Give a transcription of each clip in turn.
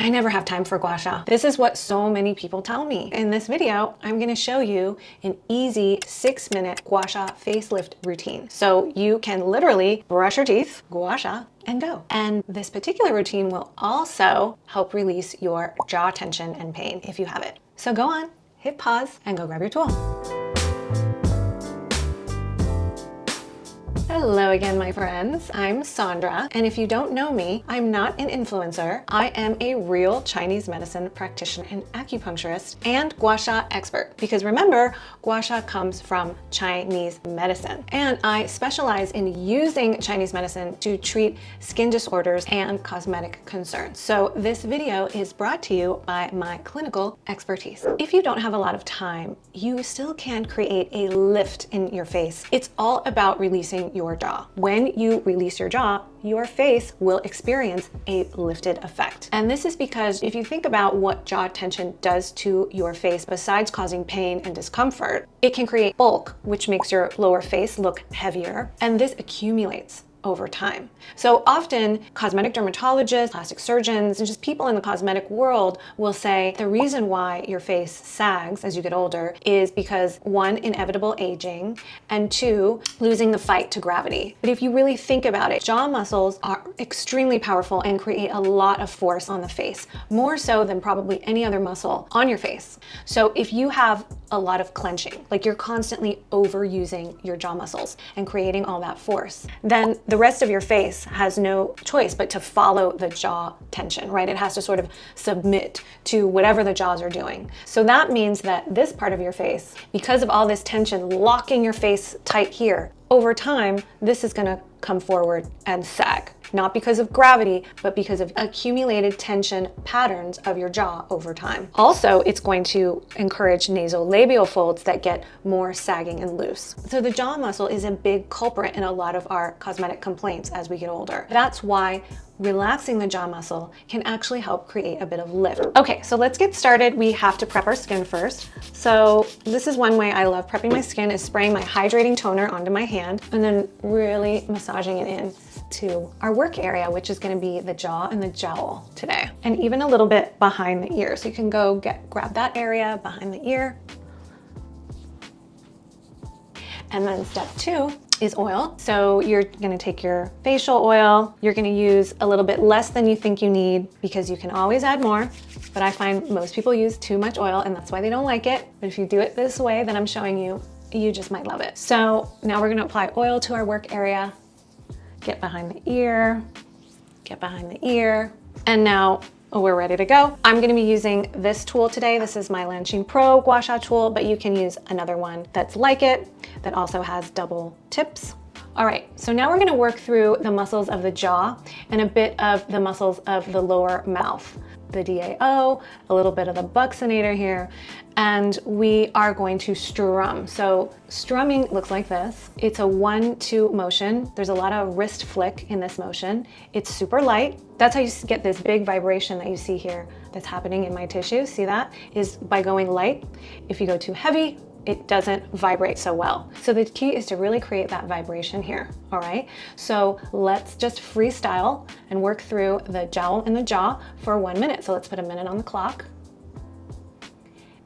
I never have time for Gua Sha. This is what so many people tell me. In this video, I'm gonna show you an easy 6-minute Gua Sha facelift routine. So you can literally brush your teeth, Gua Sha, and go. And this particular routine will also help release your jaw tension and pain if you have it. So go on, hit pause, and go grab your tool. Hello again, my friends. I'm Sandra, and if you don't know me, I'm not an influencer. I am a real Chinese medicine practitioner and acupuncturist and Gua Sha expert. Because remember, Gua Sha comes from Chinese medicine. And I specialize in using Chinese medicine to treat skin disorders and cosmetic concerns. So this video is brought to you by my clinical expertise. If you don't have a lot of time, you still can create a lift in your face. It's all about releasing your jaw. When you release your jaw, your face will experience a lifted effect. And this is because if you think about what jaw tension does to your face, besides causing pain and discomfort, it can create bulk, which makes your lower face look heavier, and this accumulates over time. So often cosmetic dermatologists, plastic surgeons, and just people in the cosmetic world will say the reason why your face sags as you get older is because 1, inevitable aging, and 2, losing the fight to gravity. But if you really think about it, jaw muscles are extremely powerful and create a lot of force on the face, more so than probably any other muscle on your face. So if you have a lot of clenching, like you're constantly overusing your jaw muscles and creating all that force, then the rest of your face has no choice but to follow the jaw tension, right? It has to sort of submit to whatever the jaws are doing. So that means that this part of your face, because of all this tension locking your face tight here, over time, this is gonna come forward and sag. Not because of gravity, but because of accumulated tension patterns of your jaw over time. Also, it's going to encourage nasolabial folds that get more sagging and loose. So the jaw muscle is a big culprit in a lot of our cosmetic complaints as we get older. That's why relaxing the jaw muscle can actually help create a bit of lift. Okay, so let's get started. We have to prep our skin first. So this is one way I love prepping my skin, is spraying my hydrating toner onto my hand and then really massaging it in to our work area, which is going to be the jaw and the jowl today, and even a little bit behind the ear. So you can go grab that area behind the ear. And then step 2 is oil. So you're gonna take your facial oil. You're gonna use a little bit less than you think you need, because you can always add more. But I find most people use too much oil, and that's why they don't like it. But if you do it this way that I'm showing you, you just might love it. So now we're gonna apply oil to our work area. Get behind the ear, get behind the ear. And now we're ready to go. I'm gonna be using this tool today. This is my LANSHIN Pro Gua Sha tool, but you can use another one that's like it, that also has double tips. All right, so now we're gonna work through the muscles of the jaw and a bit of the muscles of the lower mouth. The DAO, a little bit of the buccinator here, and we are going to strum. So strumming looks like this. It's a 1-2 motion. There's a lot of wrist flick in this motion. It's super light. That's how you get this big vibration that you see here that's happening in my tissue. See that? Is by going light. If you go too heavy, it doesn't vibrate so well. So the key is to really create that vibration here, all right? So let's just freestyle and work through the jowl and the jaw for 1 minute. So let's put a minute on the clock.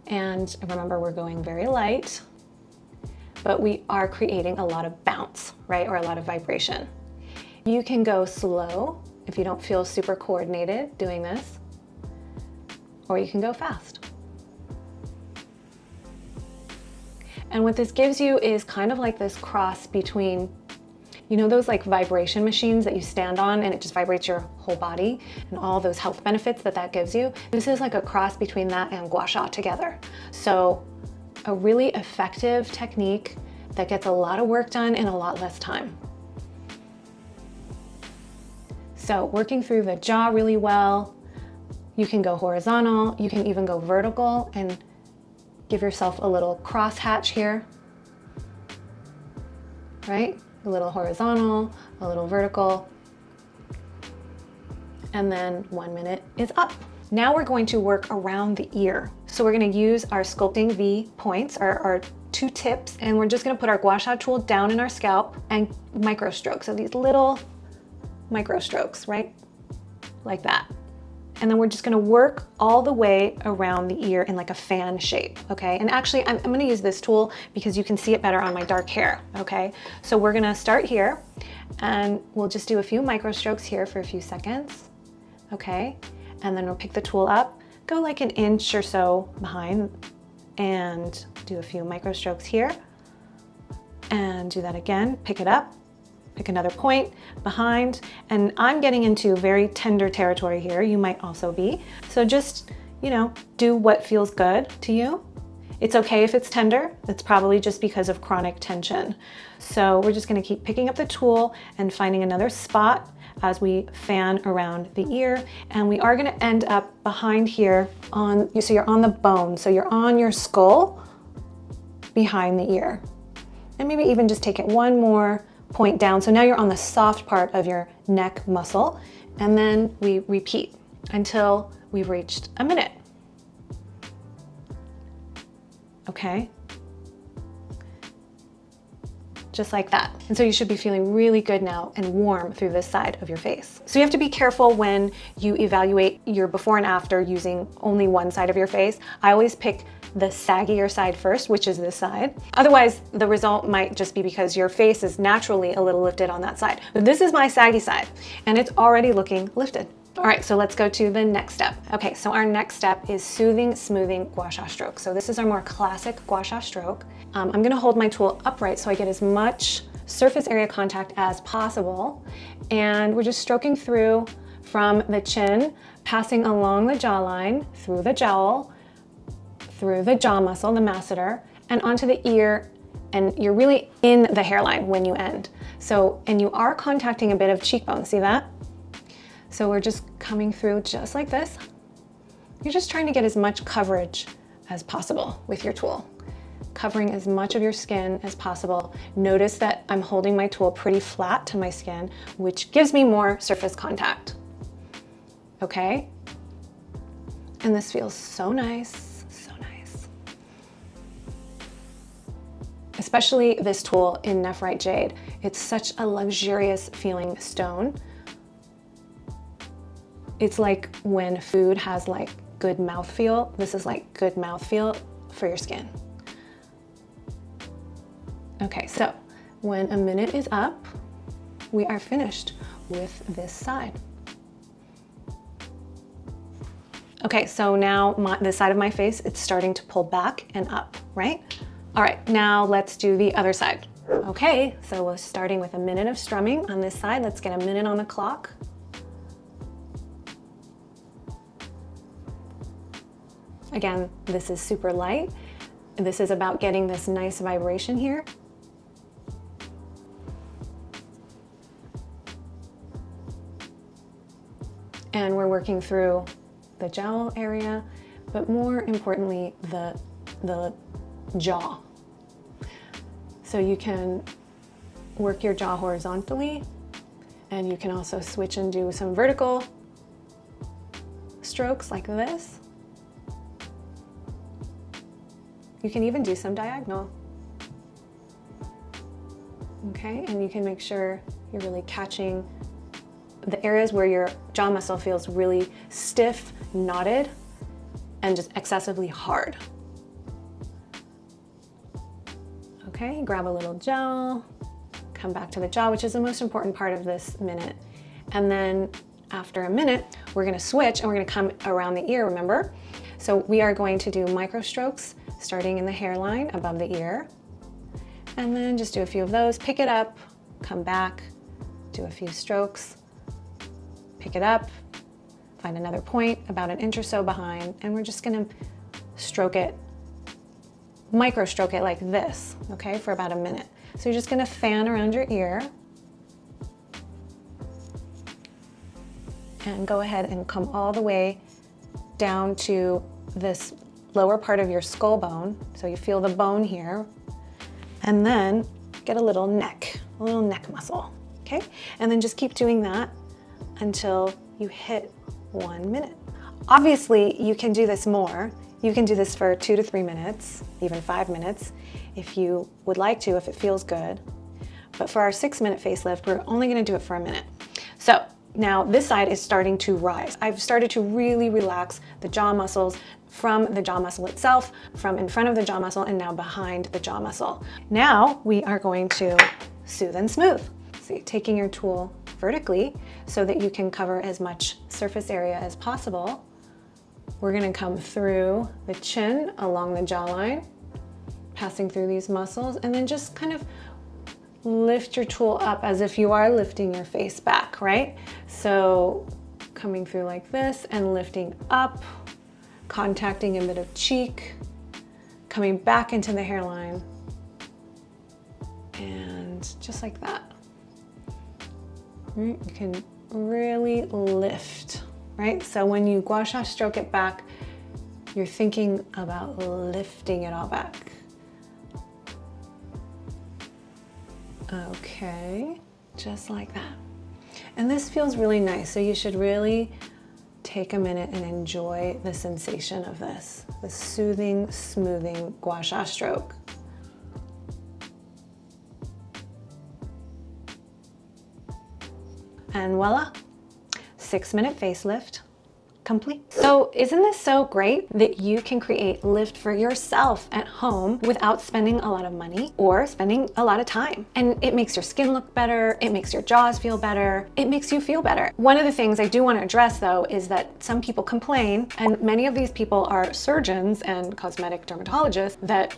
And remember, we're going very light, but we are creating a lot of bounce, right? Or a lot of vibration. You can go slow if you don't feel super coordinated doing this, or you can go fast. And what this gives you is kind of like this cross between, you know, those like vibration machines that you stand on and it just vibrates your whole body, and all those health benefits that that gives you. This is like a cross between that and Gua Sha together. So a really effective technique that gets a lot of work done in a lot less time. So working through the jaw really well. You can go horizontal, you can even go vertical and give yourself a little cross hatch here, right? A little horizontal, a little vertical, and then 1 minute is up. Now we're going to work around the ear. So we're gonna use our sculpting V points, our 2 tips, and we're just gonna put our Gua Sha tool down in our scalp and micro strokes. So these little micro strokes, right? Like that. And then we're just gonna work all the way around the ear in like a fan shape, okay? And actually, I'm gonna use this tool because you can see it better on my dark hair, okay? So we're gonna start here, and we'll just do a few micro strokes here for a few seconds, okay? And then we'll pick the tool up, go like an inch or so behind, and do a few micro strokes here, and do that again, pick it up, pick another point behind, and I'm getting into very tender territory here. You might also be. So just, you know, do what feels good to you. It's okay if it's tender. It's probably just because of chronic tension. So we're just gonna keep picking up the tool and finding another spot as we fan around the ear. And we are gonna end up behind here so you're on the bone. So you're on your skull behind the ear. And maybe even just take it one more point down. So now you're on the soft part of your neck muscle, and then we repeat until we've reached a minute. Okay? Just like that. And so you should be feeling really good now and warm through this side of your face. So you have to be careful when you evaluate your before and after using only one side of your face. I always pick the saggier side first, which is this side. Otherwise, the result might just be because your face is naturally a little lifted on that side. But this is my saggy side, and it's already looking lifted. All right, so let's go to the next step. Okay, so our next step is soothing, smoothing Gua Sha stroke. So this is our more classic Gua Sha stroke. I'm gonna hold my tool upright so I get as much surface area contact as possible. And we're just stroking through from the chin, passing along the jawline, through the jowl, through the jaw muscle, the masseter, and onto the ear, and you're really in the hairline when you end. So, and you are contacting a bit of cheekbone, see that? So we're just coming through just like this. You're just trying to get as much coverage as possible with your tool, covering as much of your skin as possible. Notice that I'm holding my tool pretty flat to my skin, which gives me more surface contact, okay? And this feels so nice. Especially this tool in nephrite jade. It's such a luxurious feeling stone. It's like when food has like good mouthfeel. This is like good mouthfeel for your skin. Okay, so when a minute is up, we are finished with this side. Okay, so now this side of my face, it's starting to pull back and up, right? All right, now let's do the other side. Okay, so we're starting with a minute of strumming on this side. Let's get a minute on the clock. Again, this is super light. This is about getting this nice vibration here. And we're working through the jowl area, but more importantly, the jaw. So you can work your jaw horizontally, and you can also switch and do some vertical strokes like this. You can even do some diagonal. Okay, and you can make sure you're really catching the areas where your jaw muscle feels really stiff, knotted, and just excessively hard. Okay, grab a little gel, come back to the jaw, which is the most important part of this minute. And then after a minute, we're gonna switch and we're gonna come around the ear, remember? So we are going to do micro strokes starting in the hairline above the ear. And then just do a few of those, pick it up, come back, do a few strokes, pick it up, find another point about an inch or so behind, and we're just gonna stroke it, micro stroke it like this, okay, for about a minute. So you're just gonna fan around your ear and go ahead and come all the way down to this lower part of your skull bone. So you feel the bone here, and then get a little neck muscle, okay? And then just keep doing that until you hit 1 minute. Obviously, you can do this more. You can do this for 2 to 3 minutes, even 5 minutes, if you would like to, if it feels good. But for our 6-minute facelift, we're only gonna do it for a minute. So Now this side is starting to rise. I've started to really relax the jaw muscles from the jaw muscle itself, from in front of the jaw muscle, and now behind the jaw muscle. Now we are going to soothe and smooth. So taking your tool vertically so that you can cover as much surface area as possible. We're gonna come through the chin along the jawline, passing through these muscles, and then just kind of lift your tool up as if you are lifting your face back, right? So coming through like this and lifting up, contacting a bit of cheek, coming back into the hairline, and just like that. You can really lift, right? So when you Gua Sha stroke it back, you're thinking about lifting it all back. Okay, just like that. And this feels really nice, so you should really take a minute and enjoy the sensation of this, the soothing, smoothing Gua Sha stroke. And voila, 6-minute facelift complete. So isn't this so great that you can create lift for yourself at home without spending a lot of money or spending a lot of time? And it makes your skin look better, it makes your jaws feel better, it makes you feel better. One of the things I do want to address though is that some people complain, and many of these people are surgeons and cosmetic dermatologists, that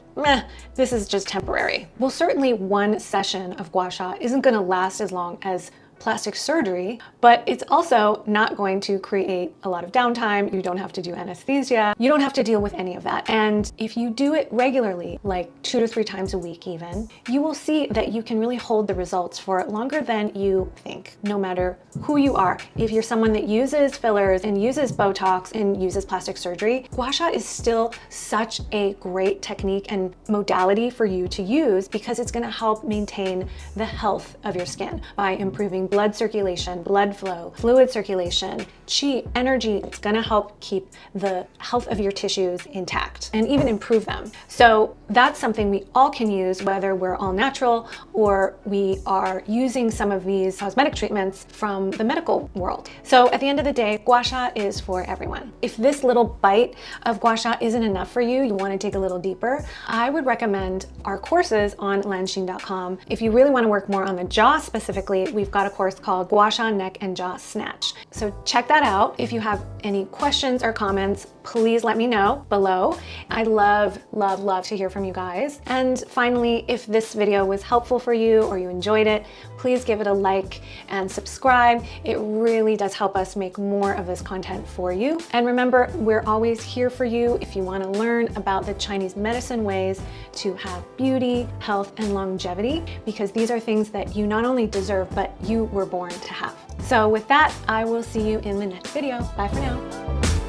this is just temporary. Well, certainly one session of Gua Sha isn't going to last as long as plastic surgery, but it's also not going to create a lot of downtime. You don't have to do anesthesia. You don't have to deal with any of that. And if you do it regularly, like 2 to 3 times a week even, you will see that you can really hold the results for longer than you think, no matter who you are. If you're someone that uses fillers and uses Botox and uses plastic surgery, Gua Sha is still such a great technique and modality for you to use because it's going to help maintain the health of your skin by improving blood circulation, blood flow, fluid circulation, chi, energy. It's gonna help keep the health of your tissues intact and even improve them. So that's something we all can use, whether we're all natural or we are using some of these cosmetic treatments from the medical world. So at the end of the day, Gua Sha is for everyone. If this little bite of Gua Sha isn't enough for you, you wanna dig a little deeper, I would recommend our courses on LANSHIN.com. If you really wanna work more on the jaw specifically, we've got a course called Gua Sha Neck and Jaw Snatch. So check that out. If you have any questions or comments, please let me know below. I love to hear from you guys. And finally, if this video was helpful for you or you enjoyed it, please give it a like and subscribe. It really does help us make more of this content for you. And remember, we're always here for you if you want to learn about the Chinese medicine ways to have beauty, health, and longevity, because these are things that you not only deserve, but you were born to have. So with that, I will see you in the next video. Bye for now.